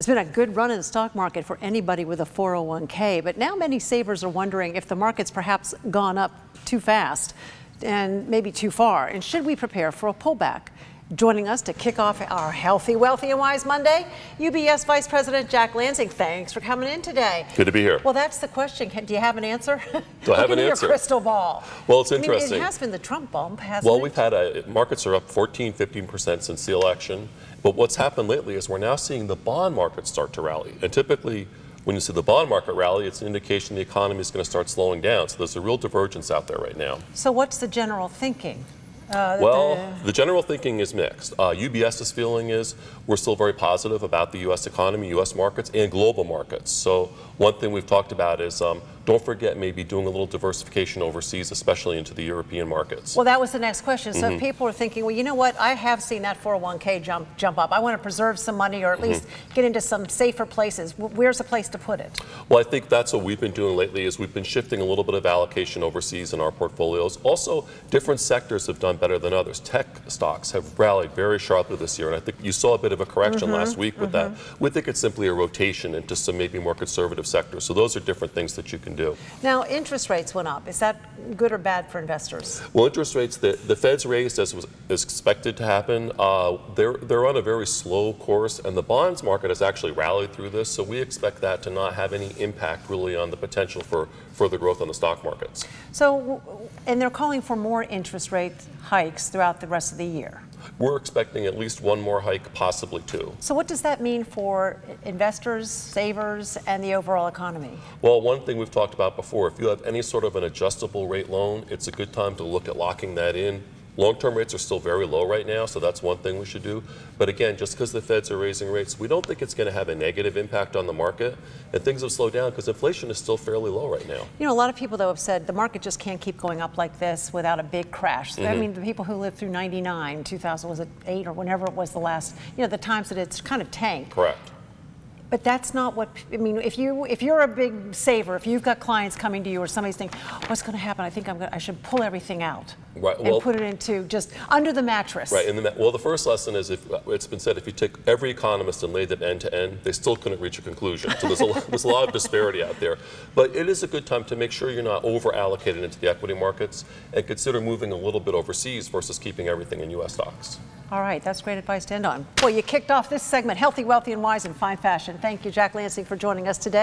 It's been a good run in the stock market for anybody with a 401k, but now many savers are wondering if the market's perhaps gone up too fast and maybe too far, and should we prepare for a pullback? Joining us to kick off our Healthy, Wealthy, and Wise Monday, UBS Vice President Jack Lansing. Thanks for coming in today. Good to be here. Well, that's the question. Do you have an answer? Do I have an answer? Your crystal ball. Well, it's interesting. It has been the Trump bump, hasn't it? Well, we've had markets are up 14–15% since the election. But what's happened lately is we're now seeing the bond market start to rally. And typically, when you see the bond market rally, it's an indication the economy is going to start slowing down. So there's a real divergence out there right now. So what's the general thinking? The general thinking is mixed. UBS's feeling is we're still very positive about the U.S. economy, U.S. markets, and global markets. So one thing we've talked about is don't forget maybe doing a little diversification overseas, especially into the European markets. Well, that was the next question. So if people are thinking, well, you know what, I have seen that 401k jump up. I want to preserve some money or at least get into some safer places. Where's the place to put it? Well, I think that's what we've been doing lately is we've been shifting a little bit of allocation overseas in our portfolios. Also, different sectors have done better than others. Tech stocks have rallied very sharply this year, and I think you saw a bit of a correction last week with that. We think it's simply a rotation into some maybe more conservative sectors. So those are different things that you can do. Now, interest rates went up. Is that good or bad for investors? Well, interest rates, the Fed's raised as was expected to happen. They're on a very slow course, and the bonds market has actually rallied through this. So we expect that to not have any impact really on the potential for further growth on the stock markets. So, and they're calling for more interest rate hikes throughout the rest of the year. We're expecting at least one more hike, possibly two. So what does that mean for investors, savers, and the overall economy? Well, one thing we've talked about before, if you have any sort of an adjustable rate loan, it's a good time to look at locking that in. Long-term rates are still very low right now, so that's one thing we should do. But again, just because the Feds are raising rates, we don't think it's going to have a negative impact on the market. And things have slowed down because inflation is still fairly low right now. You know, a lot of people, though, have said the market just can't keep going up like this without a big crash. I mean, the people who lived through 99, 2000, was it 8 or whenever it was the last, the times that it's kind of tanked. Correct. But that's not what, I mean, if you're a big saver, if you've got clients coming to you or somebody's thinking, what's going to happen? I think I should pull everything out and put it into just under the mattress. Right. Well, the first lesson is, it's been said, if you take every economist and laid them end to end, they still couldn't reach a conclusion. So there's a lot of disparity out there. But it is a good time to make sure you're not over allocated into the equity markets and consider moving a little bit overseas versus keeping everything in U.S. stocks. All right, that's great advice to end on. Well, you kicked off this segment, Healthy, Wealthy, and Wise in fine fashion. Thank you, Jack Lansing, for joining us today.